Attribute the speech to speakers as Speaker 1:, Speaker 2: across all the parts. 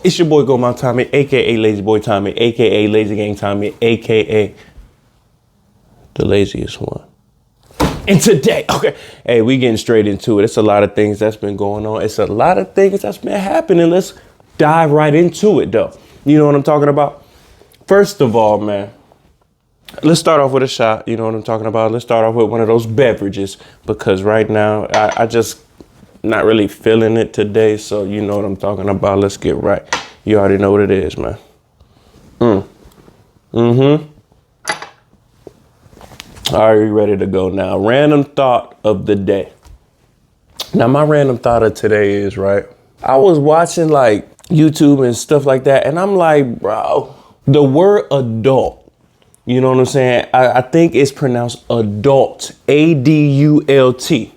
Speaker 1: It's your boy Go My Tommy, aka Lazy Boy Tommy, aka Lazy Gang Tommy, aka the laziest one. And today, okay, hey, we getting straight into it. It's a lot of things that's been going on. It's a lot of things that's been happening. Let's dive right into it, though. You know what I'm talking about? First of all, man, let's start off with a shot. You know what I'm talking about? Let's start off with one of those beverages, because right now I just not really feeling it today. So you know what I'm talking about. Let's get right. You already know what it is, man. Are you ready to go now? Random thought of the day. Now, my random thought of today is, right, I was watching like YouTube and stuff like that, and I'm like, bro, the word adult, you know what I'm saying? I think it's pronounced adult, A-D-U-L-T.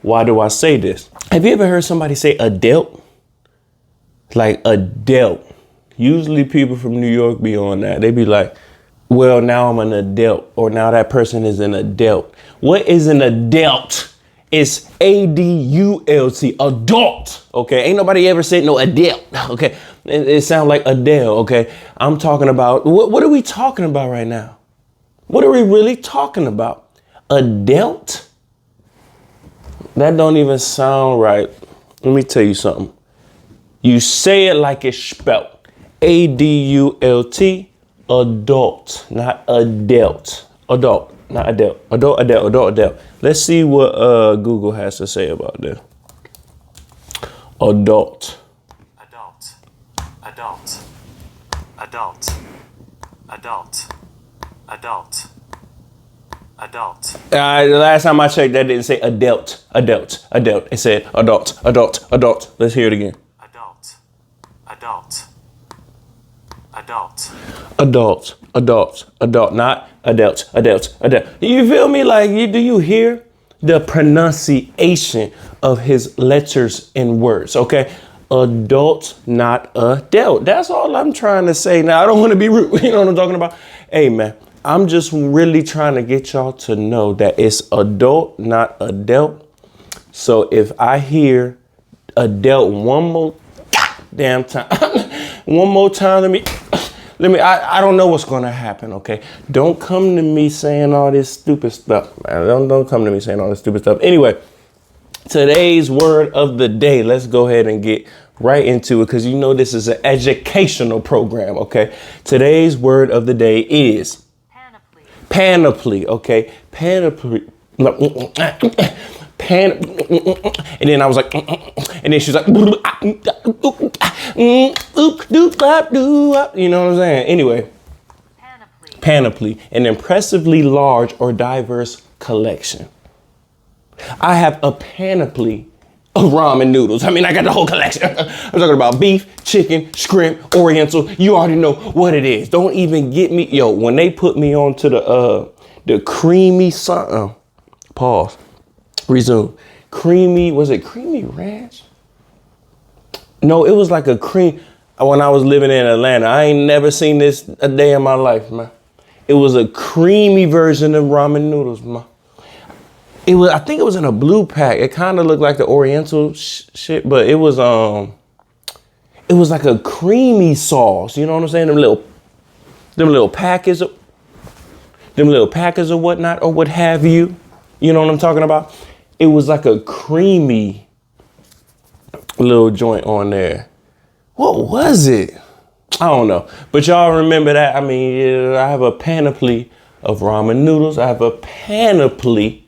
Speaker 1: Why do I say this? Have you ever heard somebody say adult? Like adult. Usually people from New York be on that. They be like, well, now I'm an adult, or now that person is an adult. What is an adult? It's A-D-U-L-T, adult, okay? Ain't nobody ever said no adult, okay? It sounds like Adele, okay? I'm talking about, what are we talking about right now? What are we really talking about? Adult? That don't even sound right. Let me tell you something. You say it like it's spelled. A-D-U-L-T, adult, not adult. Adult, not adult. Adult. Let's see what Google has to say about this. Adult. The last time I checked, that didn't say adult. It said adult. Let's hear it again. Adult, not adult. You feel me? Like, do you hear the pronunciation of his letters and words? Okay. Adult, not adult. That's all I'm trying to say. Now, I don't want to be rude. You know what I'm talking about? Hey, man, I'm just really trying to get y'all to know that it's adult, not adult. So if I hear adult one more damn time, I don't know what's going to happen, okay? Don't come to me saying all this stupid stuff, man. Don't come to me saying all this stupid stuff. Anyway, today's word of the day, let's go ahead and get right into it, because you know this is an educational program, okay? Today's word of the day is Panoply, okay? Panoply. And then I was like, and then she's like, you know what I'm saying? Anyway, Panoply, an impressively large or diverse collection. I have a panoply of ramen noodles. I mean, I got the whole collection. I'm talking about beef, chicken, shrimp, oriental. You already know what it is. Don't even get me. Yo, when they put me on to the creamy something, pause. Resume. Creamy, was it creamy ranch? No, it was like a cream. When I was living in Atlanta, I ain't never seen this a day in my life, man. It was a creamy version of ramen noodles, man. I think it was in a blue pack. It kind of looked like the Oriental shit, but it was like a creamy sauce. You know what I'm saying? Them little packets or whatnot, or what have you. You know what I'm talking about? It was like a creamy little joint on there. What was it? I don't know. But y'all remember that? I mean, I have a panoply of ramen noodles. I have a panoply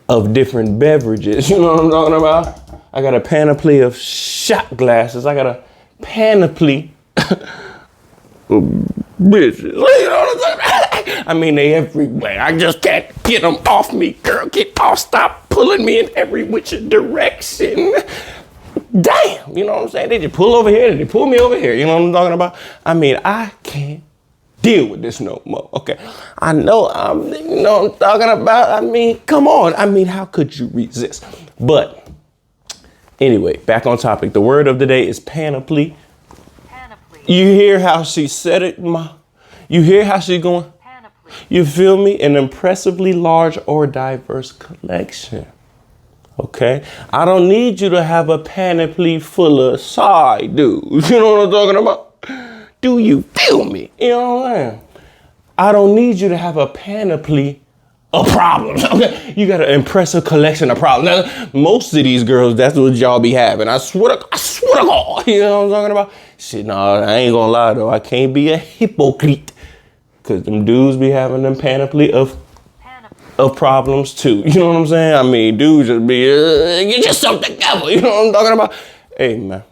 Speaker 1: of different beverages. You know what I'm talking about? I got a panoply of shot glasses. I got a panoply of bitches. You know what I'm talking about? I mean, they everywhere. I just can't get them off me, girl. Get off. Stop pulling me in every which direction. Damn. You know what I'm saying? They just pull over here and they pull me over here. You know what I'm talking about? I mean, I can't deal with this no more. Okay. I know you know what I'm talking about. I mean, come on. I mean, how could you resist? But anyway, back on topic. The word of the day is panoply. You hear how she said it, ma? You hear how she going? You feel me? An impressively large or diverse collection. Okay? I don't need you to have a panoply full of side dudes. You know what I'm talking about? Do you feel me? You know what I'm saying? I don't need you to have a panoply of problems. Okay? You got to impress a collection of problems. Now, most of these girls, that's what y'all be having. I swear to God. You know what I'm talking about? Shit, no, I ain't gonna lie though. I can't be a hypocrite. Cause them dudes be having them panoply of problems too. You know what I'm saying? I mean, dudes just be, get yourself together. You know what I'm talking about? Hey, man.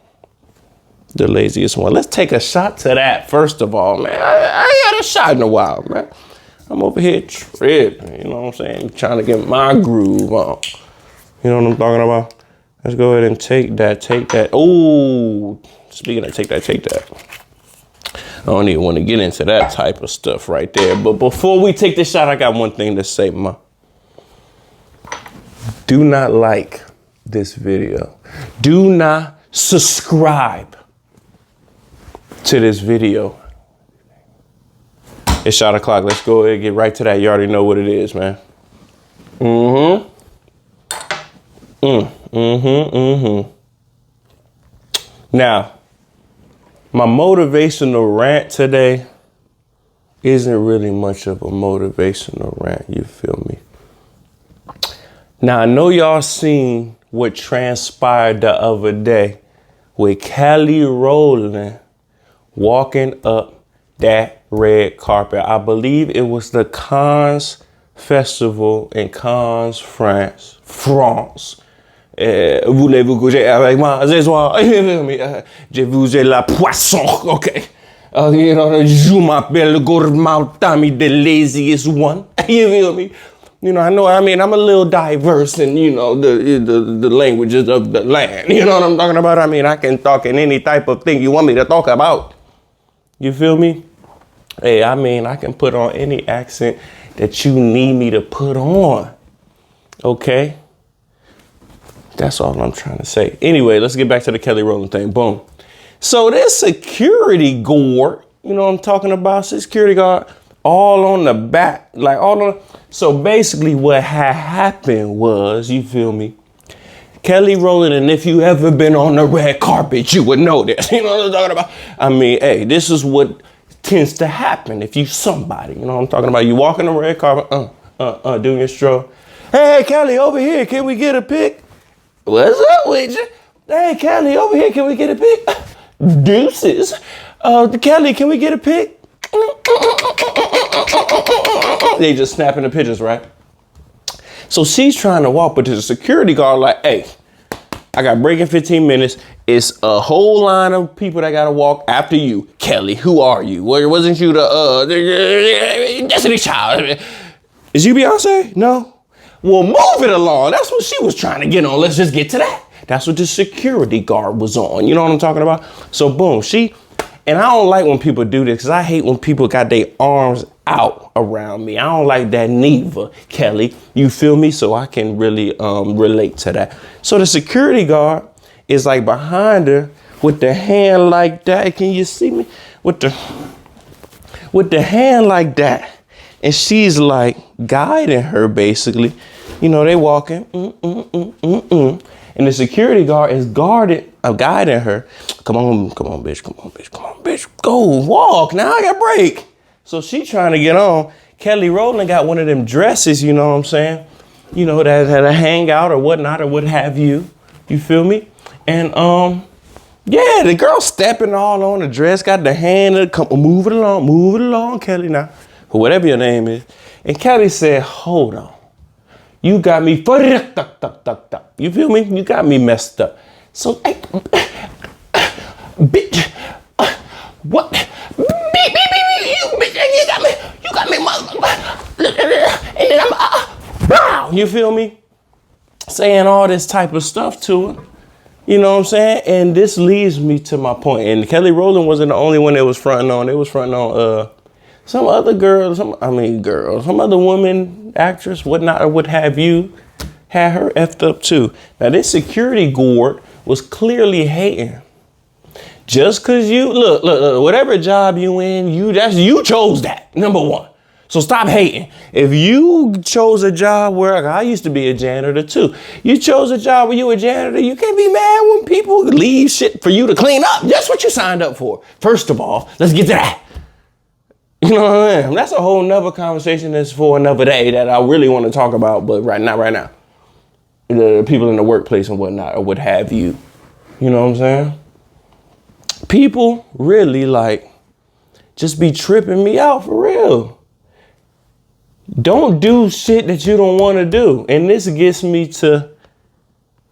Speaker 1: The laziest one. Let's take a shot to that, first of all, man. I ain't had a shot in a while, man. I'm over here tripping. You know what I'm saying? Trying to get my groove on. You know what I'm talking about? Let's go ahead and take that. Oh, speaking of take that. I don't even want to get into that type of stuff right there. But before we take this shot, I got one thing to say, ma. Do not like this video. Do not subscribe to this video. It's shot o'clock. Let's go ahead and get right to that. You already know what it is, man. Now, my motivational rant today isn't really much of a motivational rant, you feel me? Now, I know y'all seen what transpired the other day with Kelly Rowland walking up that red carpet. I believe it was the Cannes Festival in Cannes, France. Voulez-vous coucher avec moi ce soir? Je vous ai la poisson, okay? You know, je m'appelle Gourmand Tommy, the laziest one. You feel me? You know, I'm a little diverse in, you know, the languages of the land. You know what I'm talking about? I mean, I can talk in any type of thing you want me to talk about. You feel me? Hey, I mean, I can put on any accent that you need me to put on. Okay? That's all I'm trying to say. Anyway, let's get back to the Kelly Rowland thing. Boom. So this security guard, you know what I'm talking about? Security guard all on the back, like all on. So basically what had happened was, you feel me? Kelly Rowland, and if you ever been on the red carpet, you would know this. You know what I'm talking about? I mean, hey, this is what tends to happen if you somebody. You know what I'm talking about? You walk on the red carpet, doing your stroll. Hey, Kelly, over here, can we get a pic? What's up with you? Hey, Kelly, over here, can we get a pic? Deuces. Kelly, can we get a pic? They just snapping the pictures, right? So she's trying to walk, but there's a security guard like, hey, I got break in 15 minutes. It's a whole line of people that got to walk after you. Kelly, who are you? Well, wasn't you the Destiny Child? Is you Beyonce? No. Well, move it along. That's what she was trying to get on. Let's just get to that. That's what the security guard was on. You know what I'm talking about? So boom, and I don't like when people do this because I hate when people got their arms out around me. I don't like that neither, Kelly. You feel me? So I can really relate to that. So the security guard is like behind her with the hand like that. Can you see me? With the hand like that. And she's like guiding her basically. You know, they walking. And the security guard is guiding her. Come on, bitch. Go walk. Now I got break. So she trying to get on. Kelly Rowland got one of them dresses, you know what I'm saying? You know, that had a hangout or whatnot or what have you. You feel me? And yeah, the girl stepping all on the dress, got the hand, move it along, Kelly now. Or whatever your name is. And Kelly said, hold on. You got me, you feel me? You got me messed up. So, bitch, what? You got me, and I'm, you feel me? Saying all this type of stuff to her. You know what I'm saying? And this leads me to my point. And Kelly Rowland wasn't the only one that was fronting on. They was fronting on, some other girls, some other woman, actress, whatnot, or what have you, had her effed up too. Now this security guard was clearly hating. Just cause you, look, whatever job you in, you chose that, number one. So stop hating. If you chose a job where I used to be a janitor too. You chose a job where you were a janitor. You can't be mad when people leave shit for you to clean up. That's what you signed up for. First of all, let's get to that. You know what I mean? That's a whole nother conversation that's for another day that I really want to talk about, but right now. The people in the workplace and whatnot, or what have you. You know what I'm saying? People really like just be tripping me out for real. Don't do shit that you don't want to do. And this gets me to,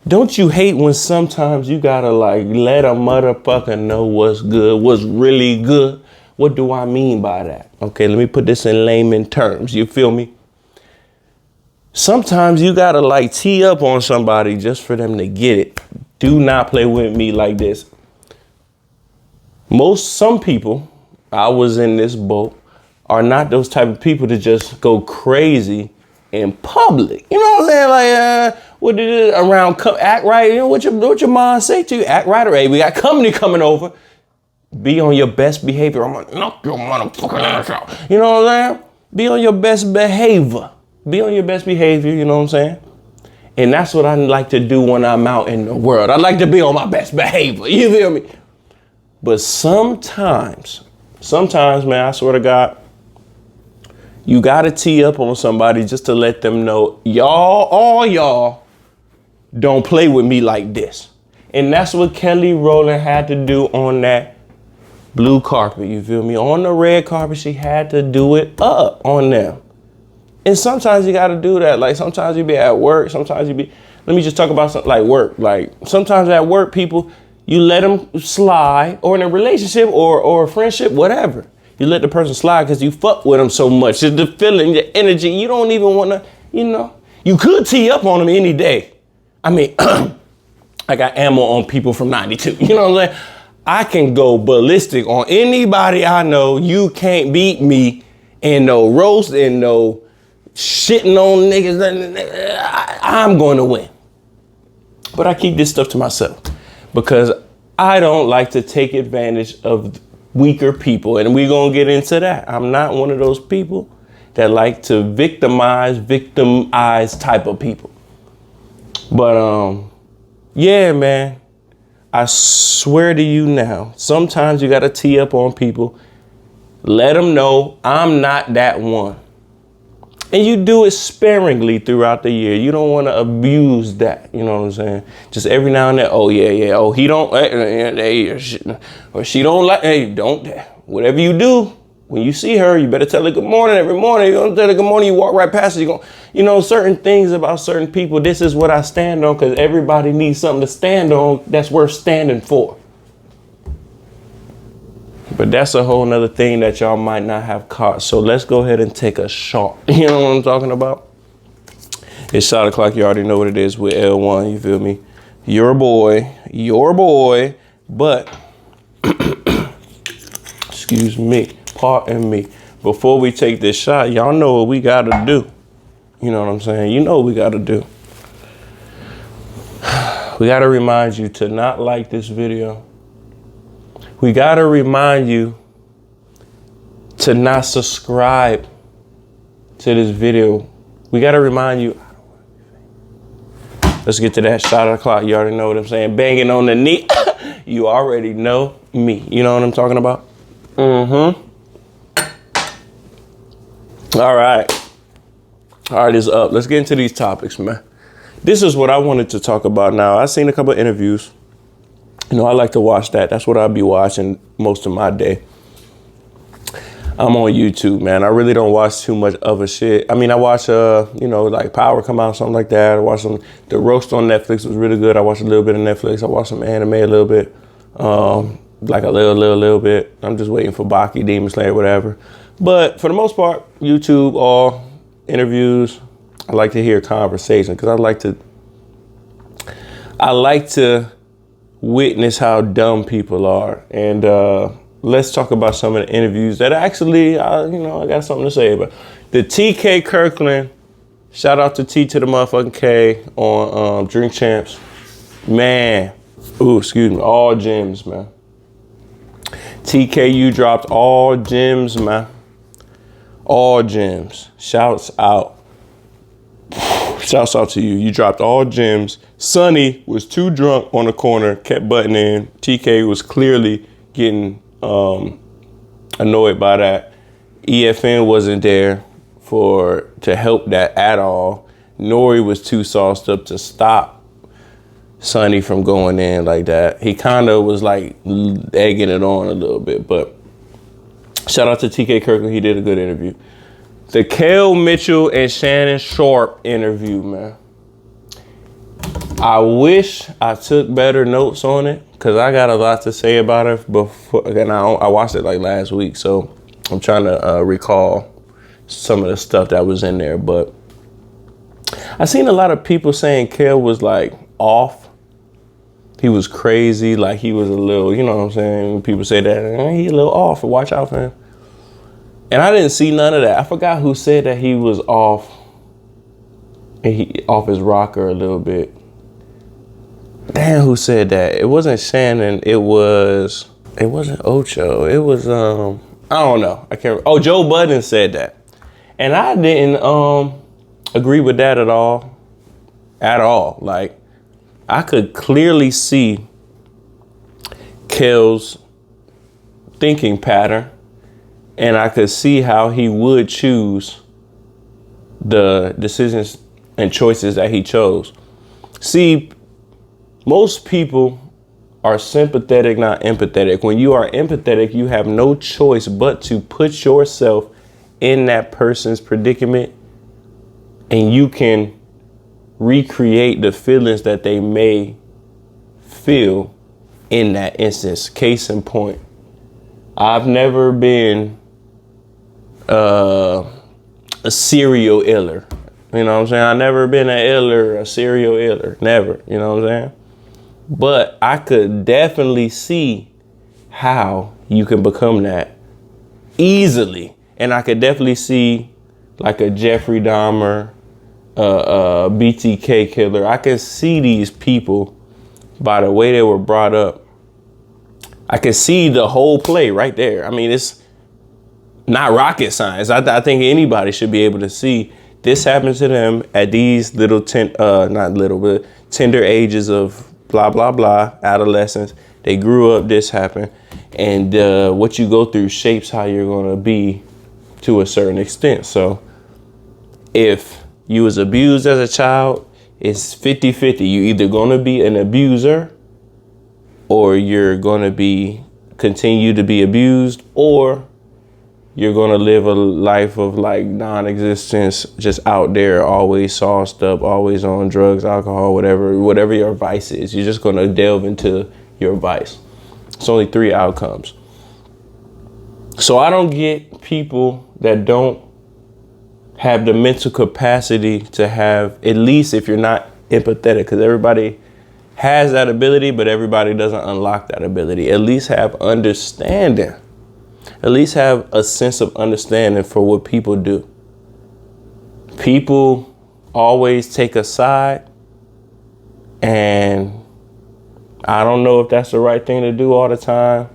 Speaker 1: don't you hate when sometimes you gotta like let a motherfucker know what's good, what's really good? What do I mean by that? Okay, let me put this in layman terms. You feel me? Sometimes you gotta like tee up on somebody just for them to get it. Do not play with me like this. Some people, I was in this boat, are not those type of people to just go crazy in public. You know what I'm saying? Like, what did it around act right? You know what your mom say to you? Act right, or hey, we got company coming over. Be on your best behavior. I'm gonna knock your motherfucking ass out. You know what I'm saying? Be on your best behavior. Be on your best behavior, you know what I'm saying? And that's what I like to do when I'm out in the world. I like to be on my best behavior, you feel me? But sometimes, man, I swear to God, you gotta tee up on somebody just to let them know, all y'all, don't play with me like this. And that's what Kelly Rowland had to do on that blue carpet, you feel me? On the red carpet, she had to do it up on them. And sometimes you got to do that. Like sometimes you be at work. Sometimes you be, let me just talk about something like work. Like sometimes at work, people, you let them slide, or in a relationship or a friendship, whatever. You let the person slide because you fuck with them so much. It's the feeling, the energy. You don't even want to, you know, you could tee up on them any day. I mean, I got ammo on people from 92. You know what I'm saying? I can go ballistic on anybody I know. You can't beat me in no roast, in no shitting on niggas. I'm going to win. But I keep this stuff to myself because I don't like to take advantage of weaker people. And we're going to get into that. I'm not one of those people that like to victimize type of people. But yeah, man, I swear to you now, sometimes you got to tee up on people. Let them know I'm not that one. And you do it sparingly throughout the year. You don't want to abuse that. You know what I'm saying? Just every now and then. Oh, yeah. Oh, he don't. Or she don't like. Hey, don't. Whatever you do, when you see her, you better tell her good morning every morning. You don't tell her good morning, you walk right past her. You know, certain things about certain people. This is what I stand on because everybody needs something to stand on that's worth standing for. But that's a whole nother thing that y'all might not have caught. So let's go ahead and take a shot. You know what I'm talking about? It's shot o'clock. You already know what it is with L1. You feel me? Your boy. But, excuse me, pardon me. Before we take this shot, y'all know what we got to do. You know what I'm saying? You know what we got to do. We got to remind you to not like this video. We got to remind you to not subscribe to this video. We got to remind you. Let's get to that shot of the clock. You already know what I'm saying. Banging on the knee. You already know me. You know what I'm talking about? Mm-hmm. All right, it's up. Let's get into these topics, man. This is what I wanted to talk about now. I've seen a couple of interviews. You know, I like to watch that. That's what I'll be watching most of my day. I'm on YouTube, man. I really don't watch too much other shit. I mean, I watch, like Power come out, something like that. I watch the roast on Netflix was really good. I watched a little bit of Netflix. I watched some anime a little bit, like a little bit. I'm just waiting for Baki, Demon Slayer, whatever. But for the most part, YouTube, all interviews. I like to hear conversation because I like to witness how dumb people are. And let's talk about some of the interviews that actually, I got something to say about. The TK Kirkland, shout out to T to the motherfucking K on Drink Champs. Man, all gems, man. TK, you dropped all gems, man. All gems. Shouts out. Shouts out to you. You dropped all gems. Sonny was too drunk on the corner, kept butting in. TK was clearly getting annoyed by that. EFN wasn't there to help that at all. Nori was too sauced up to stop Sonny from going in like that. He kind of was like egging it on a little bit, but shout out to TK Kirkland. He did a good interview. The Kel Mitchell and Shannon Sharpe interview, man. I wish I took better notes on it because I got a lot to say about it before. And I watched it like last week, so I'm trying to recall some of the stuff that was in there. But I seen a lot of people saying Kel was like off. He was crazy, like he was a little, you know what I'm saying? When people say that, he a little off, watch out for him. And I didn't see none of that. I forgot who said that he was off his rocker a little bit. Damn, who said that? It wasn't Shannon. It wasn't Ocho. It was I don't know. I can't. Oh, Joe Budden said that, and I didn't agree with that at all. At all. Like I could clearly see Kel's thinking pattern, and I could see how he would choose the decisions and choices that he chose. See, most people are sympathetic, not empathetic. When you are empathetic, you have no choice but to put yourself in that person's predicament, and you can recreate the feelings that they may feel in that instance. Case in point, I've never been a serial iller. You know what I'm saying? I've never been a serial iller. Never. You know what I'm saying? But I could definitely see how you can become that easily. And I could definitely see like a Jeffrey Dahmer, BTK killer. I can see these people by the way they were brought up. I can see the whole play right there. I mean, it's not rocket science. I think anybody should be able to see this happens to them at these little, tender ages of blah, blah, blah, adolescence. They grew up, this happened. And what you go through shapes how you're going to be to a certain extent. So if you was abused as a child, it's 50-50. You either going to be an abuser or you're going to continue to be abused, or you're going to live a life of like non-existence, just out there, always sauced up, always on drugs, alcohol, whatever your vice is. You're just going to delve into your vice. It's only 3 outcomes. So I don't get people that don't have the mental capacity to have, at least if you're not empathetic, because everybody has that ability, but everybody doesn't unlock that ability. At least have understanding. At least have a sense of understanding for what people do. People always take a side, and I don't know if that's the right thing to do all the time.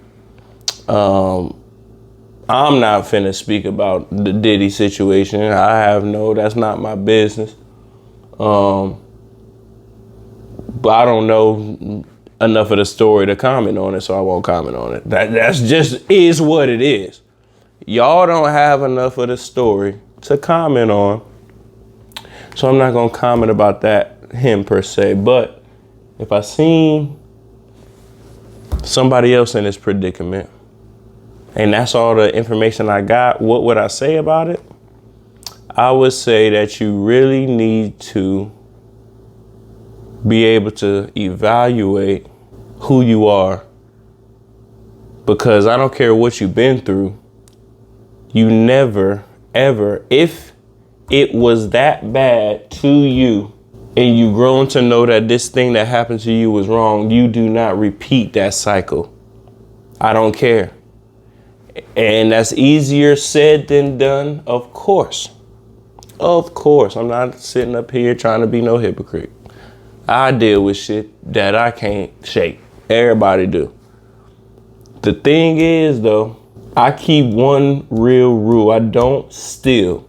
Speaker 1: I'm not finna speak about the Diddy situation. That's not my business. But I don't know enough of the story to comment on it, so I won't comment on it. That's just is what it is. Y'all don't have enough of the story to comment on, so I'm not gonna comment about him per se. But if I seen somebody else in this predicament, and that's all the information I got, what would I say about it? I would say that you really need to be able to evaluate who you are, because I don't care what you've been through, you never, ever, if it was that bad to you and you grown to know that this thing that happened to you was wrong, you do not repeat that cycle. I don't care. And that's easier said than done, of course. Of course, I'm not sitting up here trying to be no hypocrite. I deal with shit that I can't shake. Everybody do. The thing is, though, I keep one real rule. I don't steal.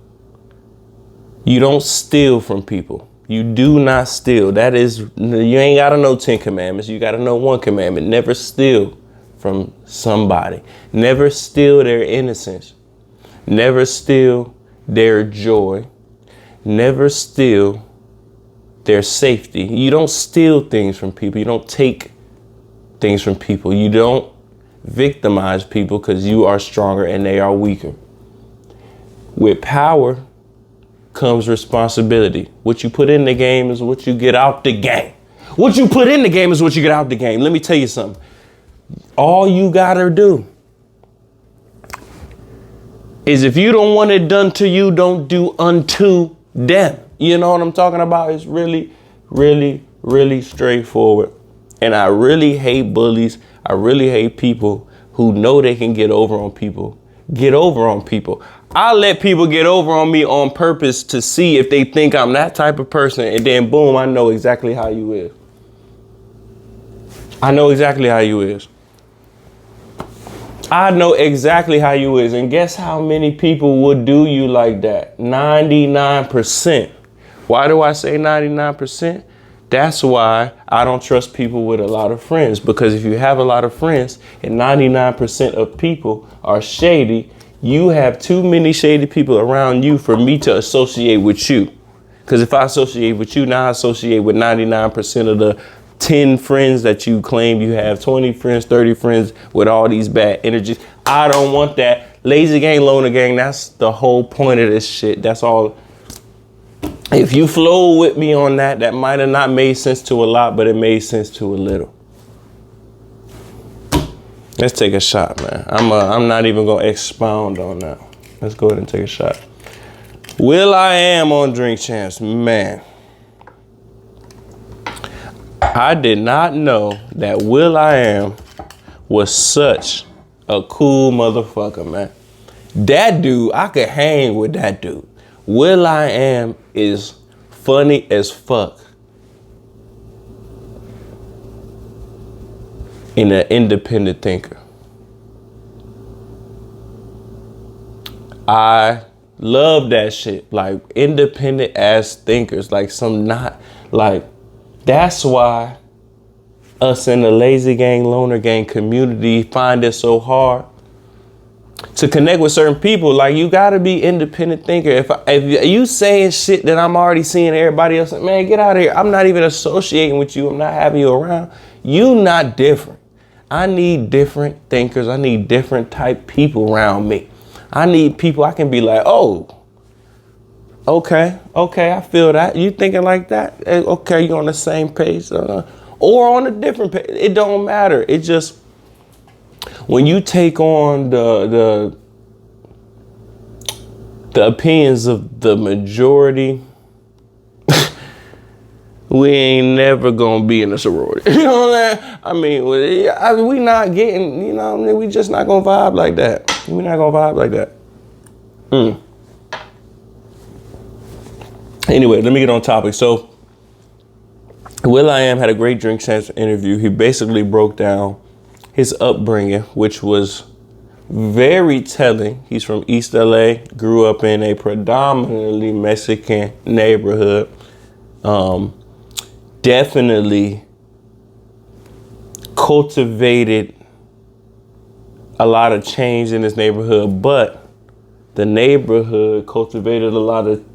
Speaker 1: You don't steal from people. You do not steal. That is, you ain't got to know 10 commandments. You got to know one commandment. Never steal from somebody. Never steal their innocence. Never steal their joy. Never steal their safety. You don't steal things from people. You don't take things from people. You don't victimize people because you are stronger and they are weaker. With power comes responsibility. What you put in the game is what you get out the game. What you put in the game is what you get out the game. Let me tell you something. All you gotta do is, if you don't want it done to you, don't do unto them. You know what I'm talking about? It's really, really, really straightforward. And I really hate bullies. I really hate people who know they can get over on people. Get over on people. I let people get over on me on purpose to see if they think I'm that type of person. And then boom, I know exactly how you is. I know exactly how you is. I know exactly how you is. And guess how many people would do you like that? 99%. Why do I say 99%? That's why I don't trust people with a lot of friends. Because if you have a lot of friends and 99% of people are shady, you have too many shady people around you for me to associate with you. Because if I associate with you, now I associate with 99% of the 10 friends that you claim you have, 20 friends, 30 friends with all these bad energies. I don't want that. Lazy gang, loner gang, that's the whole point of this shit. That's all. If you flow with me on that, that might have not made sense to a lot, but it made sense to a little. Let's take a shot, man. I'm not even gonna expound on that. Let's go ahead and take a shot. Will.i.am on Drink Champs, man. I did not know that Will.i.am was such a cool motherfucker, man. That dude, I could hang with that dude. Will.i.am is funny as fuck. And an independent thinker. I love that shit. Like, independent ass thinkers. Like, some not, like, that's why us in the lazy gang, loner gang community find it so hard to connect with certain people. Like, you gotta be independent thinker. If you saying shit that I'm already seeing everybody else, man, get out of here. I'm not even associating with you. I'm not having you around. You not different. I need different thinkers. I need different type people around me. I need people I can be like, oh, okay, I feel that. You thinking like that? Okay, you on the same page. Or on a different page. It don't matter. It just, when you take on the opinions of the majority, we ain't never gonna be in a sorority. You know what I'm saying? I mean, we not getting, you know, we just not gonna vibe like that. We not gonna vibe like that. Anyway, let me get on topic. So, Will.i.am had a great Drink Champs interview. He basically broke down his upbringing, which was very telling. He's from East LA, grew up in a predominantly Mexican neighborhood. Definitely cultivated a lot of change in his neighborhood, but the neighborhood cultivated a lot of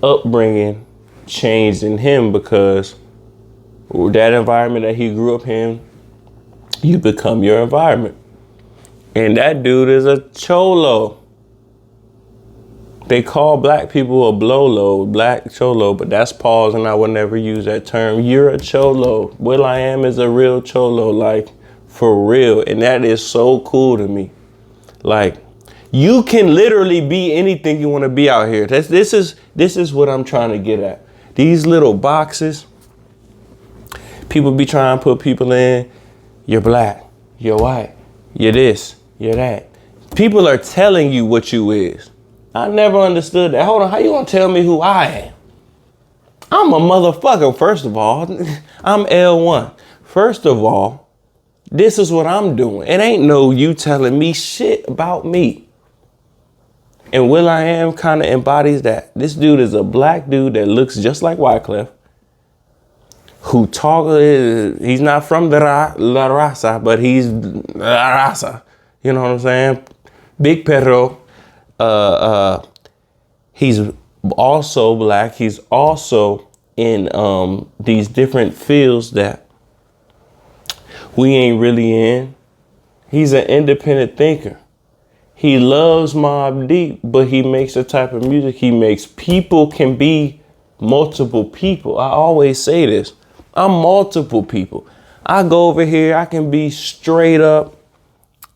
Speaker 1: upbringing changed in him, because that environment that he grew up in, you become your environment. And that dude is a cholo. They call black people a blolo, black cholo, but that's pause, and I would never use that term. You're a cholo. Will.i.am is a real cholo, like, for real. And that is so cool to me. Like, you can literally be anything you want to be out here. This is what I'm trying to get at. These little boxes, people be trying to put people in. You're black, you're white, you're this, you're that. People are telling you what you is. I never understood that. Hold on, how you gonna tell me who I am? I'm a motherfucker, first of all. I'm L1. First of all, This is what I'm doing. It ain't no you telling me shit about me. And Will.i.am kind of embodies that. This dude is a black dude that looks just like Wyclef, who he's not from La Raza, but he's La Raza. You know what I'm saying? Big Perro. He's also black. He's also in these different fields that we ain't really in. He's an independent thinker. He loves Mobb Deep, but he makes the type of music he makes. People can be multiple people. I always say this. I'm multiple people. I go over here, I can be straight up.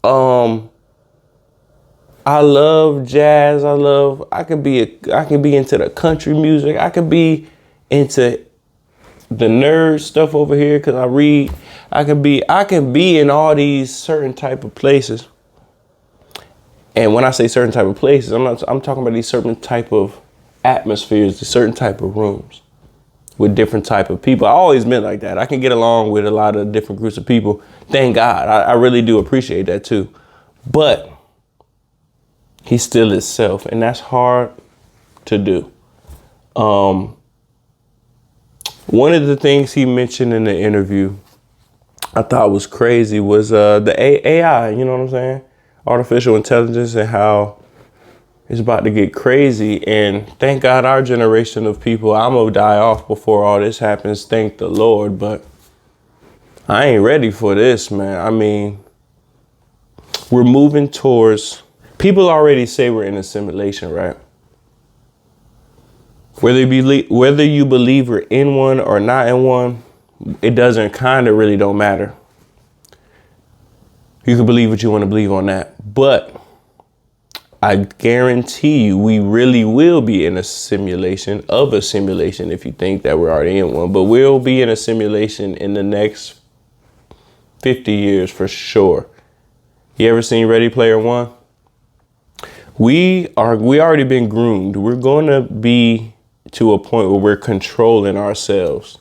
Speaker 1: I love jazz. I can be into the country music. I could be into the nerd stuff over here because I read. I can be in all these certain type of places. And when I say certain type of places, I'm talking about these certain type of atmospheres, these certain type of rooms with different type of people. I always been like that. I can get along with a lot of different groups of people. Thank God. I really do appreciate that too. But he's still himself, and that's hard to do. One of the things he mentioned in the interview I thought was crazy was the AI, you know what I'm saying? Artificial intelligence, and how it's about to get crazy. And thank God our generation of people, I'm gonna die off before all this happens, thank the Lord, but I ain't ready for this, man. I mean, we're moving towards, people already say we're in a simulation, right? Whether you believe we're in one or not in one, it doesn't really don't matter. You can believe what you want to believe on that. But I guarantee you, we really will be in a simulation of a simulation if you think that we're already in one. But we'll be in a simulation in the next 50 years for sure. You ever seen Ready Player One? We already been groomed. We're going to be to a point where we're controlling ourselves.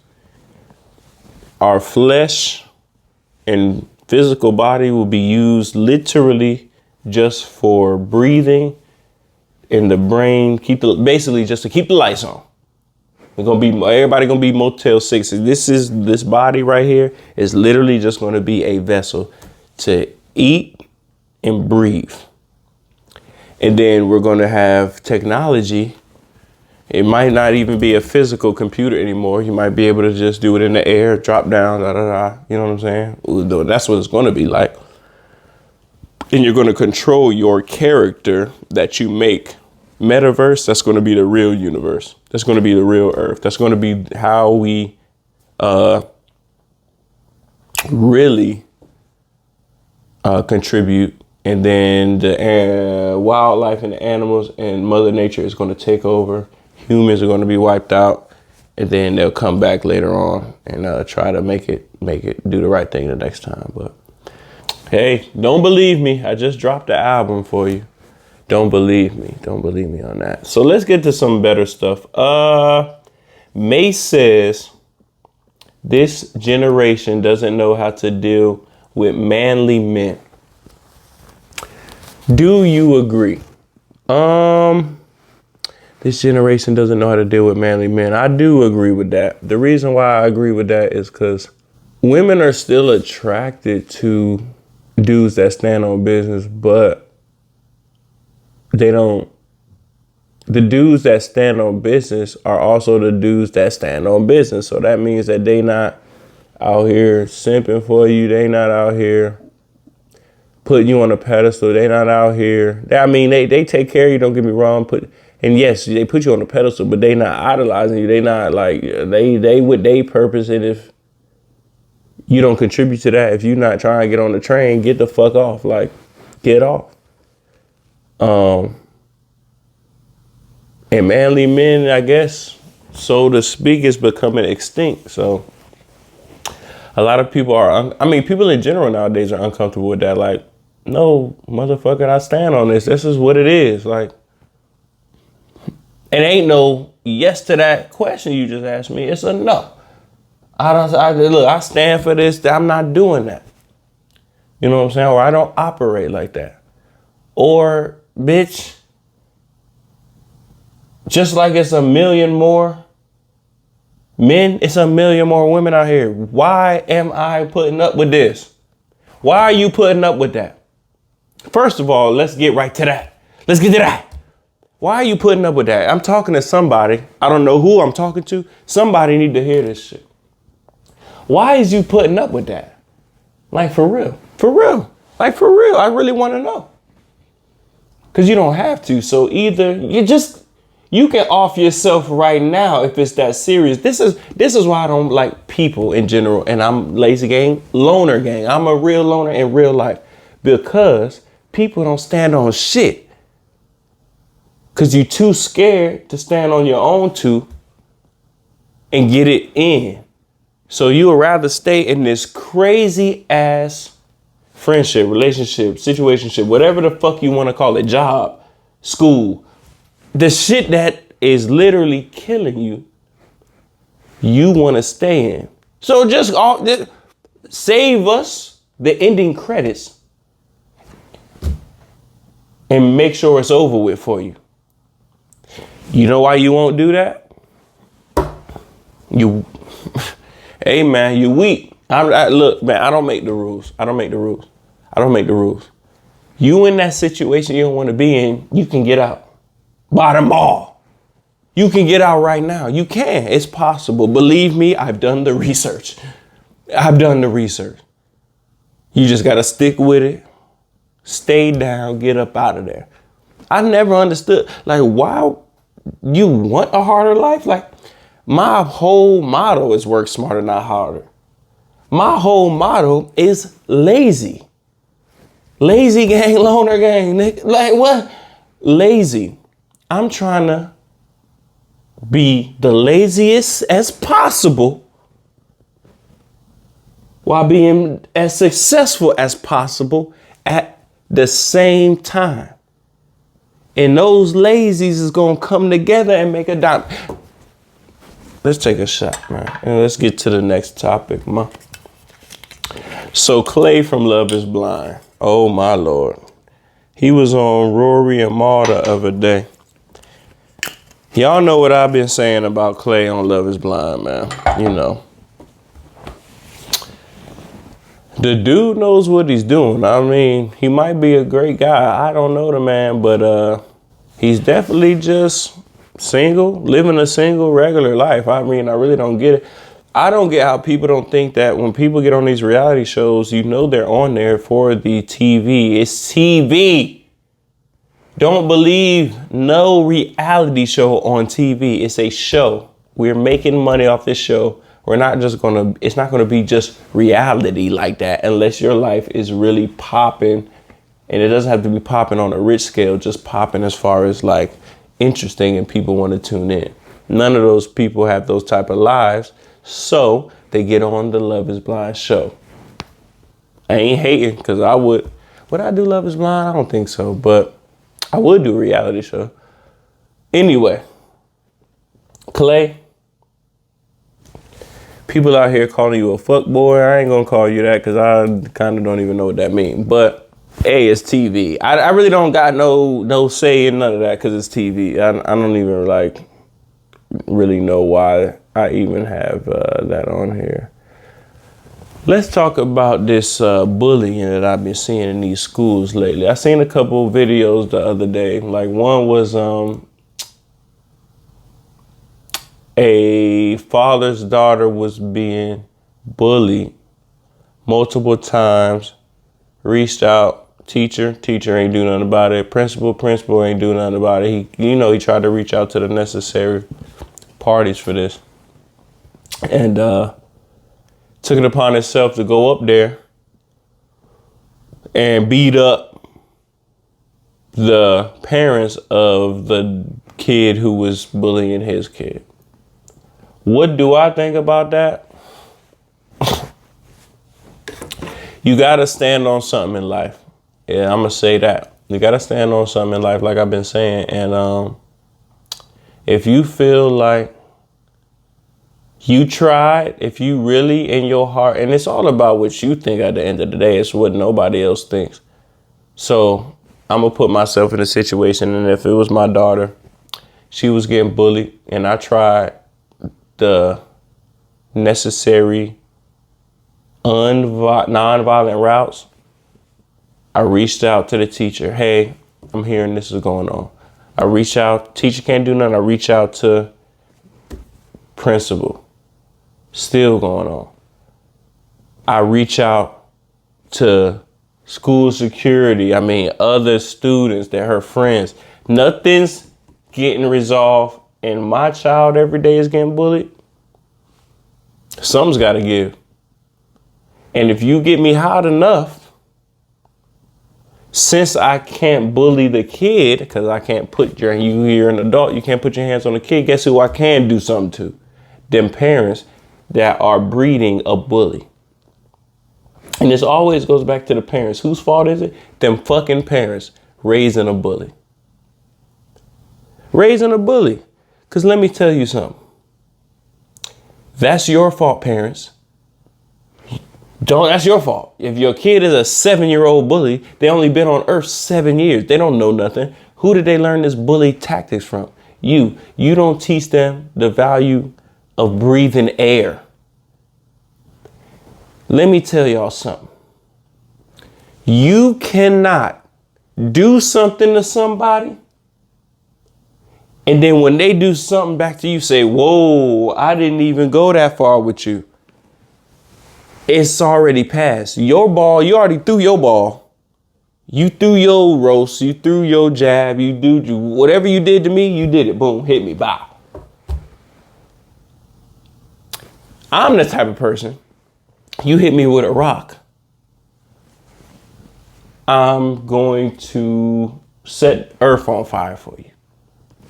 Speaker 1: Our flesh and physical body will be used literally just for breathing, in the brain, basically just to keep the lights on. Everybody gonna be Motel 6. This body right here is literally just gonna be a vessel to eat and breathe. And then we're gonna have technology. It might not even be a physical computer anymore. You might be able to just do it in the air, drop down, you know what I'm saying? That's what it's gonna be like. And you're gonna control your character that you make. Metaverse, that's gonna be the real universe. That's gonna be the real earth. That's gonna be how we really contribute. And then the wildlife and the animals and Mother Nature is gonna take over. Humans are going to be wiped out, and then they'll come back later on and try to make it do the right thing the next time. But hey, don't believe me. I just dropped the album for you. Don't believe me. Don't believe me on that. So let's get to some better stuff. Mace says this generation doesn't know how to deal with manly men. Do you agree? This generation doesn't know how to deal with manly men. I do agree with that. The reason why I agree with that is because women are still attracted to dudes that stand on business, but they don't. The dudes that stand on business are also the dudes that stand on business. So that means that they not out here simping for you. They not out here putting you on a pedestal. They not out here. They take care of you. Don't get me wrong. And yes, they put you on a pedestal, but they not idolizing you. They not like, they with their purpose. And if you don't contribute to that, if you're not trying to get on the train, get the fuck off. Like, get off. And manly men, I guess, so to speak, is becoming extinct. So a lot of people people in general nowadays are uncomfortable with that. Like, no, motherfucker, I stand on this. This is what it is. Like, it ain't no yes to that question you just asked me. It's a no. I stand for this. I'm not doing that. You know what I'm saying? Or I don't operate like that. Or, bitch, just like it's a million more men, it's a million more women out here. Why am I putting up with this? Why are you putting up with that? First of all, let's get right to that. Let's get to that. Why are you putting up with that? I'm talking to somebody. I don't know who I'm talking to. Somebody need to hear this shit. Why is you putting up with that? Like, for real. For real. Like, for real. I really want to know. Because you don't have to. So either you can off yourself right now if it's that serious. This is why I don't like people in general. And I'm lazy gang, loner gang. I'm a real loner in real life. Because people don't stand on shit. Because you're too scared to stand on your own two and get it in. So you would rather stay in this crazy ass friendship, relationship, situationship, whatever the fuck you want to call it, job, school, the shit that is literally killing you, you want to stay in. So just save us the ending credits and make sure it's over with for you. You know why you won't do that? Hey man, you weak. Look, man, I don't make the rules. I don't make the rules. You in that situation you don't want to be in, you can get out. Bottom all. You can get out right now. You can. It's possible. Believe me, I've done the research. You just got to stick with it. Stay down, get up out of there. I never understood, like, why you want a harder life? Like, my whole motto is work smarter, not harder. My whole motto is lazy. Lazy gang, loner gang, nigga. Like, what? Lazy. I'm trying to be the laziest as possible while being as successful as possible at the same time. And those lazies is going to come together and make a dime. Let's take a shot, man. And let's get to the next topic, man. So Clay from Love is Blind. Oh, my Lord. He was on Rory and Maul the other day. Y'all know what I've been saying about Clay on Love is Blind, man. You know. The dude knows what he's doing. I mean, he might be a great guy. I don't know the man, but he's definitely just single, living a single, regular life. I mean, I really don't get it. I don't get how people don't think that when people get on these reality shows, you know they're on there for the TV. It's TV. Don't believe no reality show on TV. It's a show. We're making money off this show. We're not just it's not gonna be just reality like that unless your life is really popping. And it doesn't have to be popping on a rich scale, just popping as far as like interesting and people want to tune in. None of those people have those type of lives. So they get on the Love is Blind show. I ain't hating because would I do Love is Blind? I don't think so, but I would do a reality show. Anyway, Clay, people out here calling you a fuck boy. I ain't gonna call you that because I kind of don't even know what that means. But hey, it's TV. I really don't got no say in none of that because it's TV. I don't even like really know why I even have that on here. Let's talk about this bullying that I've been seeing in these schools lately. I seen a couple of videos the other day. Like one was a father's daughter was being bullied multiple times. Reached out, teacher ain't do nothing about it. Principal ain't do nothing about it. He tried to reach out to the necessary parties for this. And took it upon himself to go up there and beat up the parents of the kid who was bullying his kid. What do I think about that? You gotta stand on something in life. Yeah, I'm gonna say that. You gotta stand on something in life, like I've been saying. And if you feel like You tried, if you really in your heart, and it's all about what you think at the end of the day. It's what nobody else thinks. So I'm going to put myself in a situation, and if it was my daughter, she was getting bullied, and I tried the necessary nonviolent routes. I reached out to the teacher. Hey, I'm hearing this is going on. I reach out. Teacher can't do nothing. I reach out to principal. Still going on. I reach out to school security. I mean, other students, they're her friends. Nothing's getting resolved, and my child every day is getting bullied. Something's got to give. And if you get me hot enough, since I can't bully the kid, because I can't you're an adult, you can't put your hands on the kid, guess who I can do something to? Them parents that are breeding a bully. And this always goes back to the parents. Whose fault is it? Them fucking parents raising a bully. Raising a bully. Because let me tell you something. That's your fault, parents. That's your fault. If your kid is a 7-year-old bully, they only been on earth 7 years. They don't know nothing. Who did they learn this bully tactics from? You. You don't teach them the value of breathing air. Let me tell y'all something. You cannot do something to somebody, and then when they do something back to you, say, whoa, I didn't even go that far with you. It's already passed. Your ball, you already threw your ball. You threw your roast, you threw your jab, whatever you did to me, you did it. Boom, hit me, bow. I'm the type of person, you hit me with a rock, I'm going to set earth on fire for you.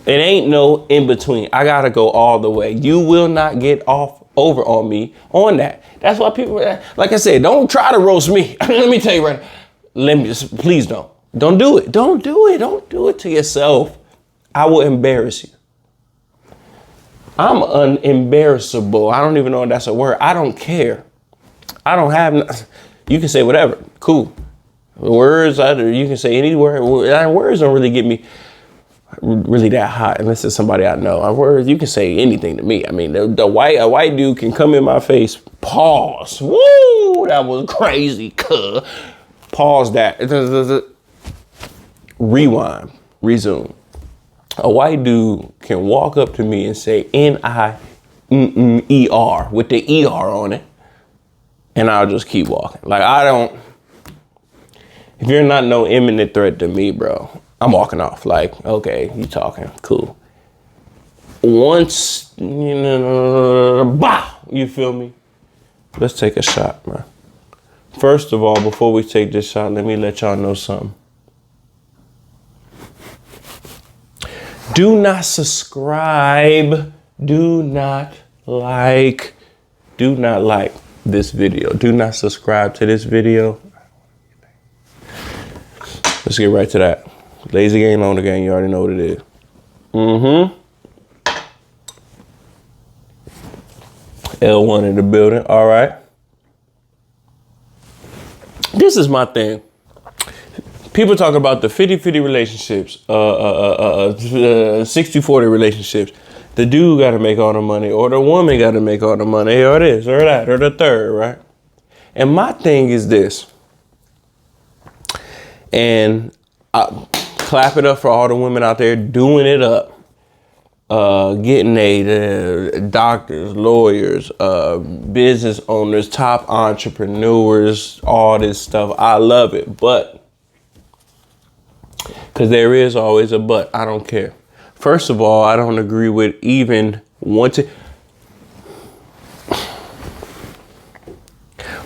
Speaker 1: It ain't no in between. I gotta go all the way. You will not get over on me on that. That's why people, like I said, don't try to roast me. Let me tell you right now. Please don't. Don't do it. Don't do it. Don't do it to yourself. I will embarrass you. I'm unembarrassable. I don't even know if that's a word. I don't care. I don't have, you can say whatever. Cool. Words, you can say any word. Words don't really get me really that hot unless it's somebody I know. Words, you can say anything to me. I mean, a white dude can come in my face, pause. Woo, that was crazy. Pause that. Rewind, resume. A white dude can walk up to me and say N-I-E-R with the E-R on it, and I'll just keep walking. Like, if you're not no imminent threat to me, bro, I'm walking off. Like, okay, you talking, cool. Once, you feel me? Let's take a shot, man. First of all, before we take this shot, let me let y'all know something. Do not subscribe. Do not like this video. Do not subscribe to this video. Let's get right to that. Lazy game on the game. You already know what it is. L1 in the building. All right. This is my thing. People talk about the 50-50 relationships, 60-40 relationships. The dude got to make all the money, or the woman got to make all the money, or this, or that, or the third, right? And my thing is this. And I clap it up for all the women out there doing it up. Getting doctors, lawyers, business owners, top entrepreneurs, all this stuff. I love it, but because there is always a but. I don't care. First of all, I don't agree with even wanting.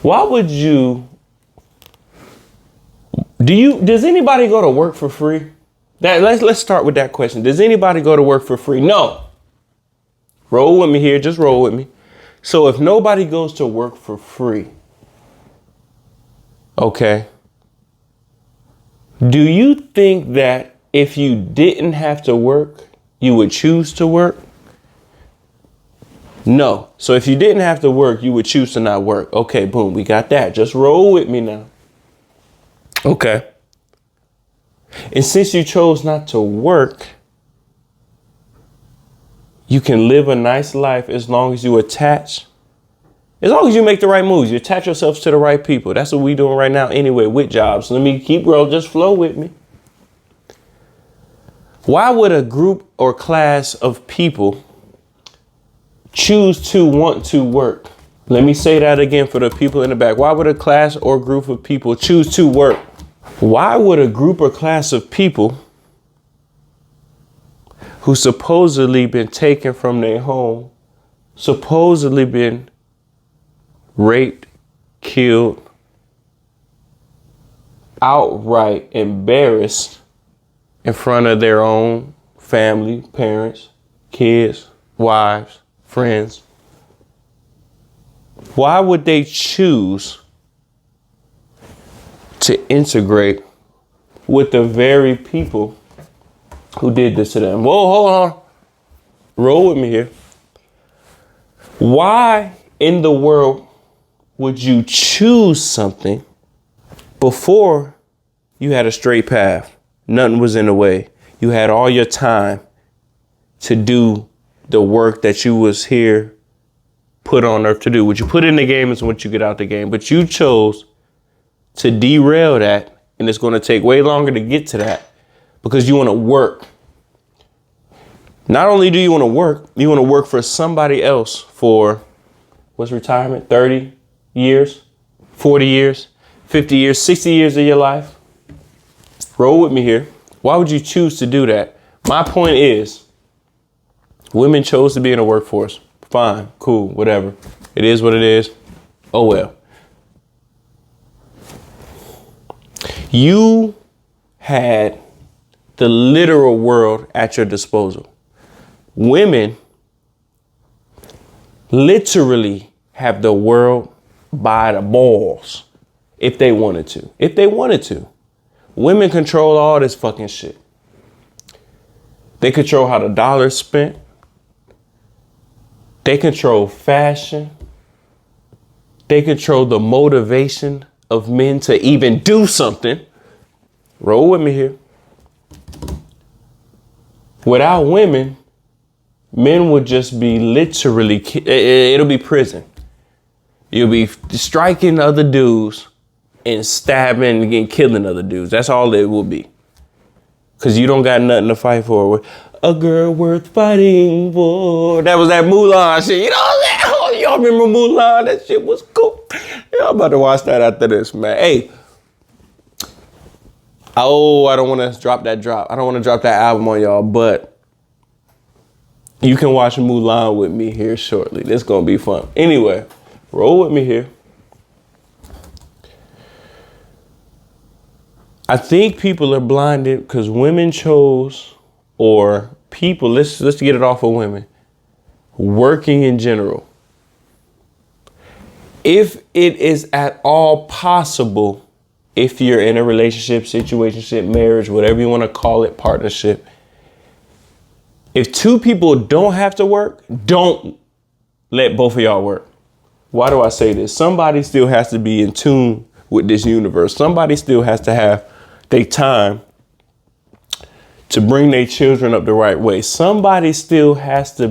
Speaker 1: Why would you? Does anybody go to work for free? Let's start with that question. Does anybody go to work for free? No. Roll with me here. Just roll with me. So if nobody goes to work for free, okay, do you think that if you didn't have to work, you would choose to work? No. So if you didn't have to work, you would choose to not work. Okay, boom, we got that. Just roll with me now. Okay. And since you chose not to work, you can live a nice life as long as you attach. As long as you make the right moves, you attach yourselves to the right people. That's what we doing right now anyway with jobs. Let me keep rolling, just flow with me. Why would a group or class of people choose to want to work? Let me say that again for the people in the back. Why would a class or group of people choose to work? Why would a group or class of people who supposedly been taken from their home, supposedly been raped, killed, outright embarrassed in front of their own family, parents, kids, wives, friends, why would they choose to integrate with the very people who did this to them? Whoa, hold on. Roll with me here. Why in the world would you choose something before you had a straight path? Nothing was in the way. You had all your time to do the work that you was here put on earth to do. What you put in the game is what you get out the game. But you chose to derail that, and it's going to take way longer to get to that because you want to work. Not only do you want to work for somebody else for, what's retirement, 30 years, 40 years, 50 years, 60 years of your life. Roll with me here. Why would you choose to do that? My point is, women chose to be in the workforce. Fine, cool, whatever. It is what it is. Oh well. You had the literal world at your disposal. Women literally have the world by the balls if they wanted to. If they wanted to. Women control all this fucking shit. They control how the dollar's spent. They control fashion. They control the motivation of men to even do something. Roll with me here. Without women, men would just be literally, it'll be prison. You'll be striking other dudes and stabbing and killing other dudes. That's all it will be. Because you don't got nothing to fight for. A girl worth fighting for. That was that Mulan shit. You know what I'm saying? Oh, y'all remember Mulan? That shit was cool. Yeah, I'm about to watch that after this, man. Hey. Oh, I don't want to drop that drop. I don't want to drop that album on y'all, but you can watch Mulan with me here shortly. This is going to be fun. Anyway, roll with me here. I think people are blinded because women chose, or people, let's get it off of women, working in general. If it is at all possible, if you're in a relationship, situationship, marriage, whatever you want to call it, partnership, if two people don't have to work, don't let both of y'all work. Why do I say this? Somebody still has to be in tune with this universe. Somebody still has to have their time to bring their children up the right way. Somebody still has to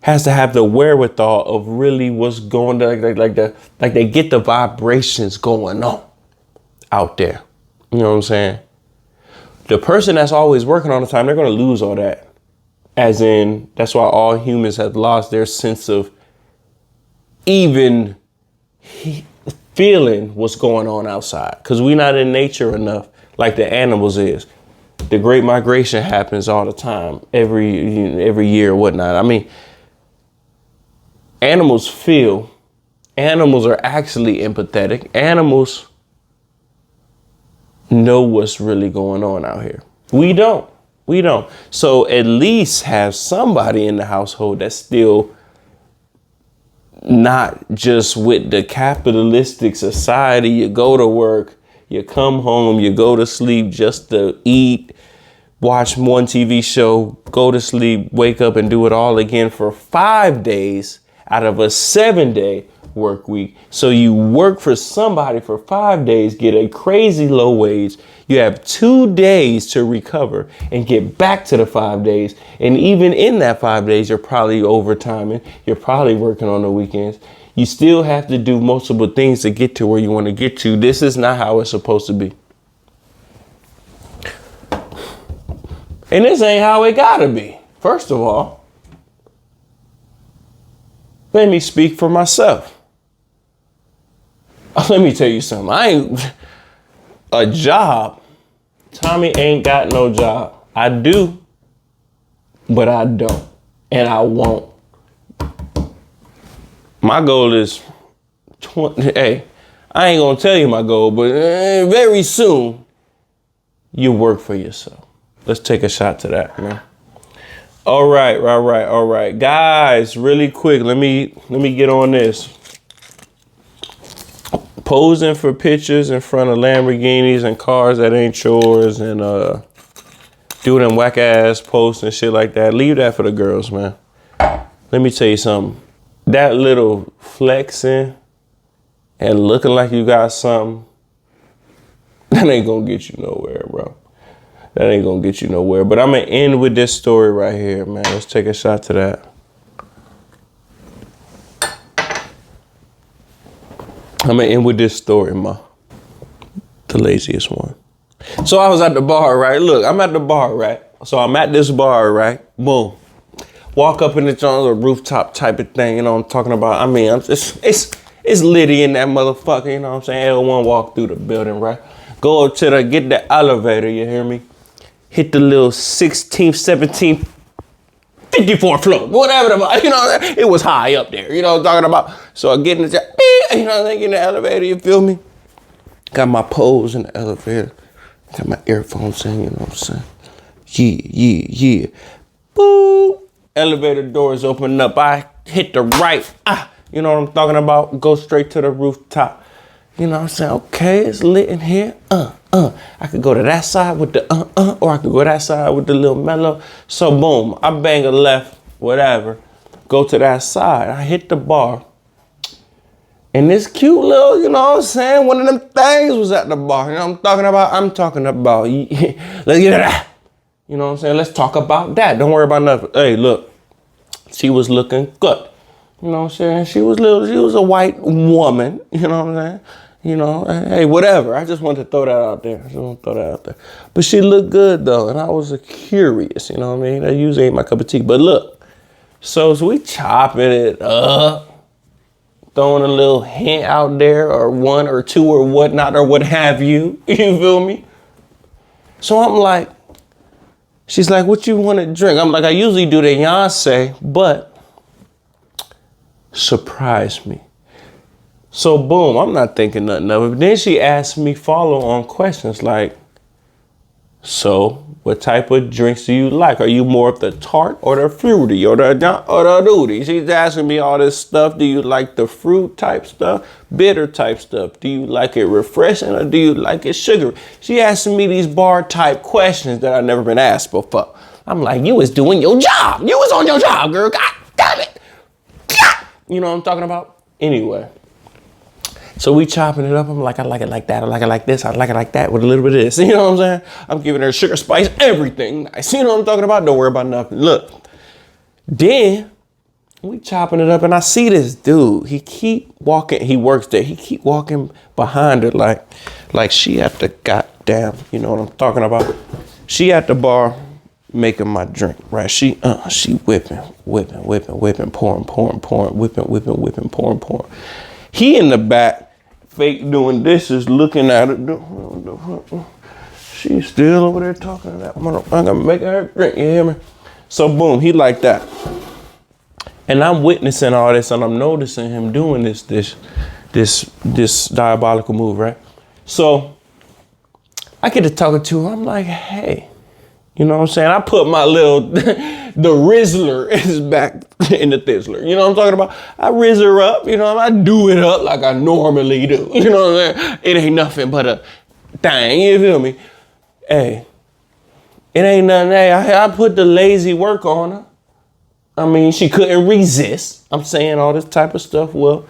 Speaker 1: have the wherewithal of really what's going on, like they get the vibrations going on out there. You know what I'm saying? The person that's always working all the time, they're going to lose all that. As in, that's why all humans have lost their sense of even feeling what's going on outside, because we're not in nature enough like the animals is. The great migration happens all the time, every year or whatnot. I mean, animals feel. Animals are actually empathetic. Animals know what's really going on out here. We don't. So at least have somebody in the household that's still not just with the capitalistic society. You go to work, you come home, you go to sleep just to eat, watch one TV show, go to sleep, wake up and do it all again for 5 days out of a 7-day work week. So you work for somebody for 5 days, get a crazy low wage. You have 2 days to recover and get back to the 5 days. And even in that 5 days, you're probably overtiming. You're probably working on the weekends. You still have to do multiple things to get to where you want to get to. This is not how it's supposed to be. And this ain't how it gotta be. First of all, let me speak for myself. Let me tell you something. I ain't a job. Tommy ain't got no job. I do, but I don't. And I won't. My goal is 20. Hey, I ain't gonna tell you my goal, but very soon you work for yourself. Let's take a shot to that, man. All right. Guys, really quick, let me get on this. Posing for pictures in front of Lamborghinis and cars that ain't yours and doing them whack ass posts and shit like that. Leave that for the girls, man. Let me tell you something. That little flexing and looking like you got something, that ain't gonna get you nowhere, bro. That ain't gonna get you nowhere. But I'm gonna end with this story right here, man. Let's take a shot to that. I'm gonna end with this story, the laziest one. So I was at the bar, right? Look, I'm at the bar, right? So I'm at this bar, right? Boom. Walk up in the little rooftop type of thing, you know what I'm talking about? I mean, it's litty in that motherfucker, you know what I'm saying? L1 walk through the building, right? Go up to get the elevator, you hear me? Hit the little 16th, 17th, 54th floor, whatever you know, it was high up there, you know what I'm talking about? So I get in the, you know, I get in the elevator, you feel me? Got my pose in the elevator, got my earphones in, you know what I'm saying? Yeah. Boom. Elevator doors open up, I hit the right, you know what I'm talking about? Go straight to the rooftop. You know what I'm saying? Okay, it's lit in here. I could go to that side with the or I could go that side with the little mellow. So boom, I bang a left, whatever. Go to that side. I hit the bar. And this cute little, you know what I'm saying? One of them things was at the bar. You know what I'm talking about? I'm talking about, let's get that. You know what I'm saying? Let's talk about that. Don't worry about nothing. Hey, look, she was looking good. You know what I'm saying? She was a white woman. You know what I'm saying? You know, hey, whatever. I just wanted to throw that out there. But she looked good though. And I was curious, you know what I mean? That usually ain't my cup of tea. But look, so we chopping it up, throwing a little hint out there or one or two or whatnot or what have you. You feel me? So I'm like, she's like, what you want to drink? I'm like, I usually do the Beyonce, but surprise me. So boom, I'm not thinking nothing of it. But then she asked me follow-on questions like, so what type of drinks do you like? Are you more of the tart or the fruity or the duty? She's asking me all this stuff. Do you like the fruit type stuff, bitter type stuff? Do you like it refreshing or do you like it sugary? She asking me these bar type questions that I've never been asked before. I'm like, you was doing your job. You was on your job, girl. God damn it. You know what I'm talking about? Anyway. So we chopping it up. I'm like, I like it like that. I like it like this. I like it like that with a little bit of this. You know what I'm saying? I'm giving her sugar, spice, everything nice. You know what I'm talking about? Don't worry about nothing. Look, then we chopping it up and I see this dude. He keep walking. He works there. He keep walking behind her like she at the goddamn, you know what I'm talking about? She at the bar making my drink, right? She whipping, pouring, whipping, pouring. He in the back, fake doing dishes, looking at it. She's still over there talking to that motherfucker, making her drink, you hear me? So boom, he like that. And I'm witnessing all this and I'm noticing him doing this diabolical move, right? So I get to talking to her, I'm like, hey, you know what I'm saying? I put my little, the Rizzler is back in the Thizzler. You know what I'm talking about? I rizz her up, you know, I do it up like I normally do. You know what I'm saying? It ain't nothing but a thing, you feel me? Hey, It ain't nothing. Hey, I put the lazy work on her. I mean, she couldn't resist. I'm saying all this type of stuff. Well,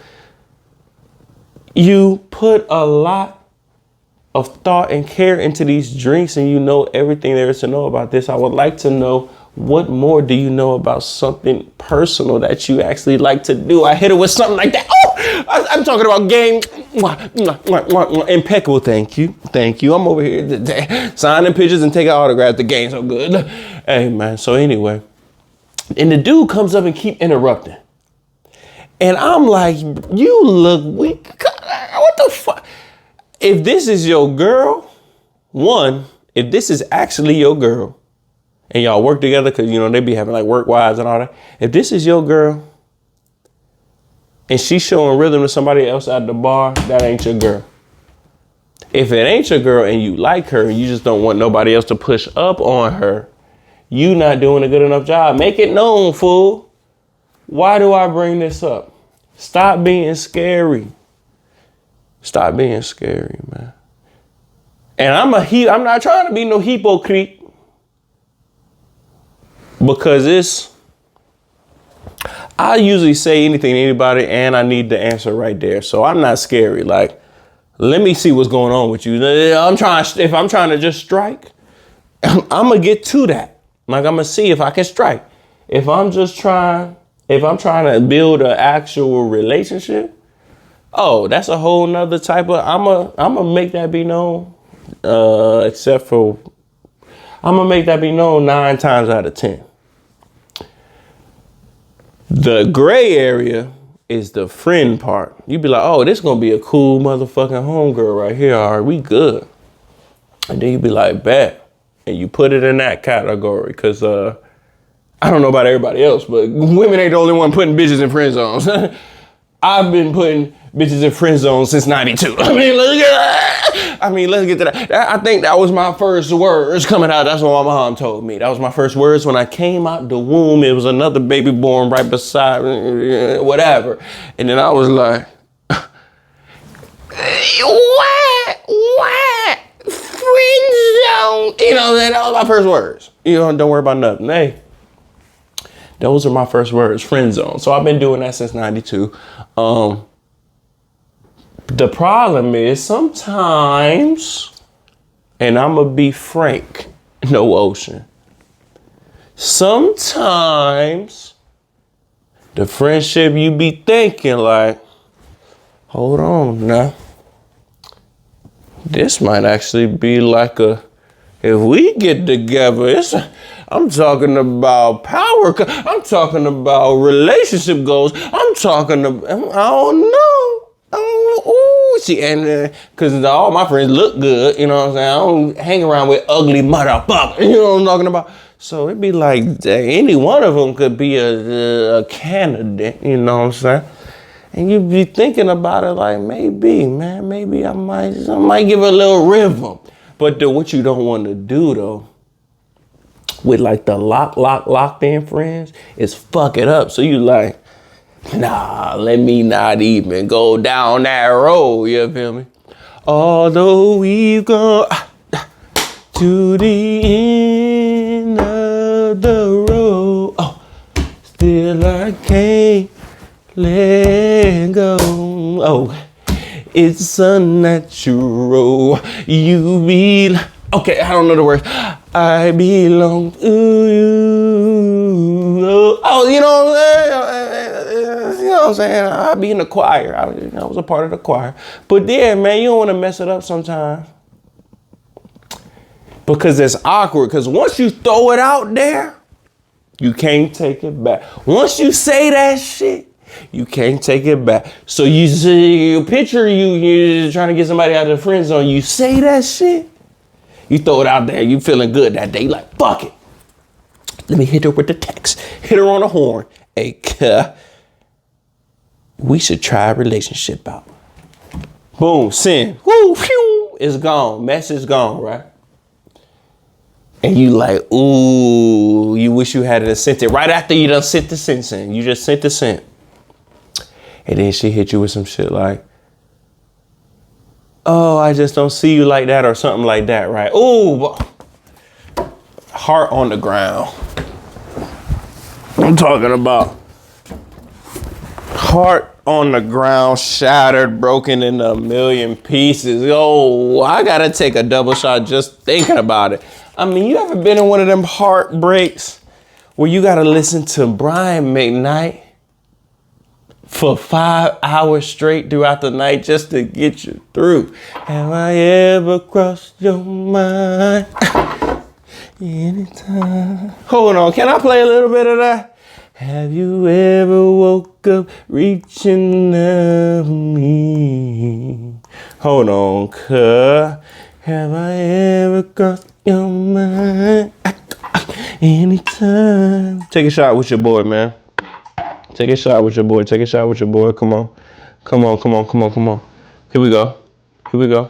Speaker 1: you put a lot of thought and care into these drinks and you know everything there is to know about this. I would like to know, what more do you know about something personal that you actually like to do? I hit her with something like that. Oh, I'm talking about game. Impeccable. Thank you. Thank you. I'm over here today signing pictures and taking autographs. The game's so good. Hey, man. So anyway, and the dude comes up and keep interrupting. And I'm like, you look weak. What the fuck? If this is your girl, if this is actually your girl and y'all work together, because, you know, they be having like work wives and all that. If this is your girl and she's showing rhythm to somebody else at the bar, that ain't your girl. If it ain't your girl and you like her and you just don't want nobody else to push up on her, you not doing a good enough job. Make it known, fool. Why do I bring this up? Stop being scary. Stop being scary, man. And I'm not trying to be no hypocrite, because I usually say anything to anybody and I need the answer right there. So I'm not scary. Like, let me see what's going on with you. If I'm trying to just strike, I'm gonna get to that. Like, I'm gonna see if I can strike. If I'm trying to build an actual relationship, oh, that's a whole nother type of, I'm gonna make that be known. I'm gonna make that be known 9 times out of 10. The gray area is the friend part. You be like, oh, this gonna be a cool motherfucking homegirl right here. All right, we good. And then you be like, bet. And you put it in that category. Cause I don't know about everybody else, but women ain't the only one putting bitches in friend zones. I've been putting bitches in friend zones since 92. Let's get to that. I think that was my first words coming out. That's what my mom told me. That was my first words when I came out the womb. It was another baby born right beside me, whatever. And then I was like, what? Friend zone. You know, that was my first words. You know, don't worry about nothing. Hey, those are my first words, friend zone. So I've been doing that since 92. The problem is sometimes, and I'm going to be frank, no ocean. Sometimes the friendship you be thinking like, hold on now. This might actually be like if we get together, I'm talking about power. I'm talking about relationship goals. I'm talking about, I don't know. See, and because all my friends look good, you know what I'm saying? I don't hang around with ugly motherfuckers, you know what I'm talking about? So it'd be like any one of them could be a candidate, you know what I'm saying? And you'd be thinking about it like, maybe I might give it a little rhythm. But what you don't want to do though, with like the locked in friends, is fuck it up. So you like, nah, let me not even go down that road, you feel me? Although we've gone to the end of the road, still I can't let go. Oh, it's unnatural. You be okay, I don't know the words. I belong to you. Oh, you know what I'm saying? You know what I'm saying? I be in the choir. I was a part of the choir. But yeah, man, you don't want to mess it up sometimes. Because it's awkward. Because once you throw it out there, you can't take it back. Once you say that shit, you can't take it back. So you picture you're trying to get somebody out of the friend zone. You say that shit. You throw it out there. You feeling good that day. You like, fuck it. Let me hit her with the text. Hit her on the horn. Hey, we should try a relationship out. Boom, send. Woo, phew, it's gone. Message gone, right? And you like, ooh, you wish you had sent it right after you done sent the sent. You just sent the sent. And then she hit you with some shit like, oh, I just don't see you like that or something like that, right? Ooh, heart on the ground. I'm talking about heart on the ground, shattered, broken into a million pieces. Yo, I gotta take a double shot just thinking about it. I mean, you ever been in one of them heartbreaks where you gotta listen to Brian McKnight for 5 hours straight throughout the night just to get you through? Have I ever crossed your mind? Anytime. Hold on, can I play a little bit of that? Have you ever woke up reaching out for me? Hold on, cuh. Have I ever crossed your mind? Anytime. Take a shot with your boy, man. Take a shot with your boy. Take a shot with your boy. Come on. Come on, come on, come on, come on. Here we go. Here we go.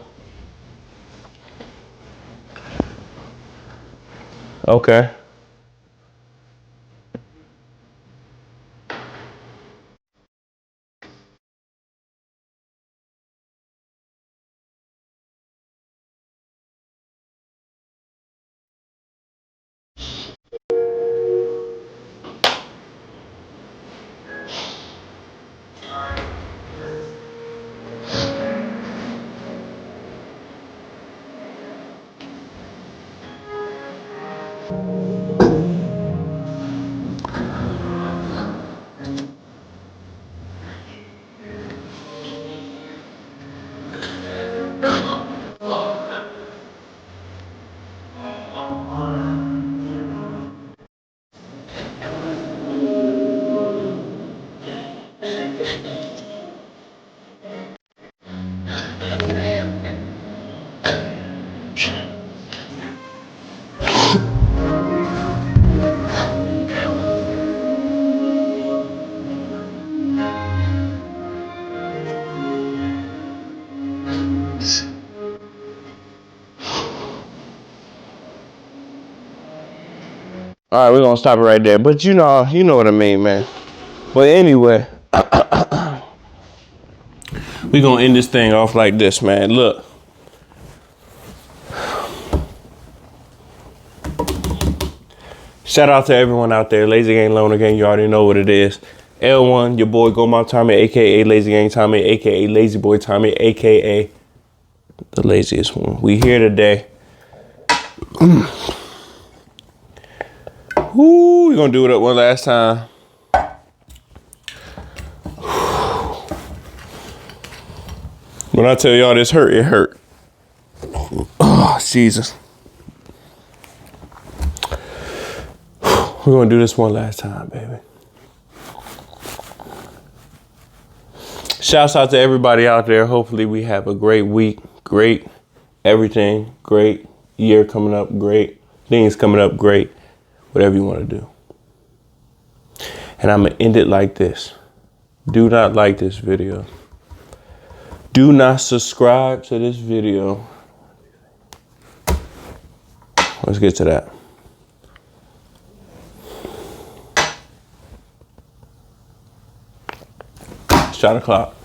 Speaker 1: Okay. All right, we're gonna stop it right there. But you know what I mean, man. But anyway, we're gonna end this thing off like this, man. Look. Shout out to everyone out there. Lazy Gang, Loner Gang, you already know what it is. L1, your boy Go Mom Tommy, aka Lazy Gang Tommy, aka Lazy Boy Tommy, aka the laziest one. We here today. Woo, we're gonna do it up one last time. When I tell y'all this hurt, it hurt. Oh, Jesus. We're gonna do this one last time, baby. Shouts out to everybody out there. Hopefully we have a great week, great everything, great year coming up, great things coming up, great, whatever you want to do. And I'm gonna end it like this. Do not like this video. Do not subscribe to this video. Let's get to that. Shot o'clock.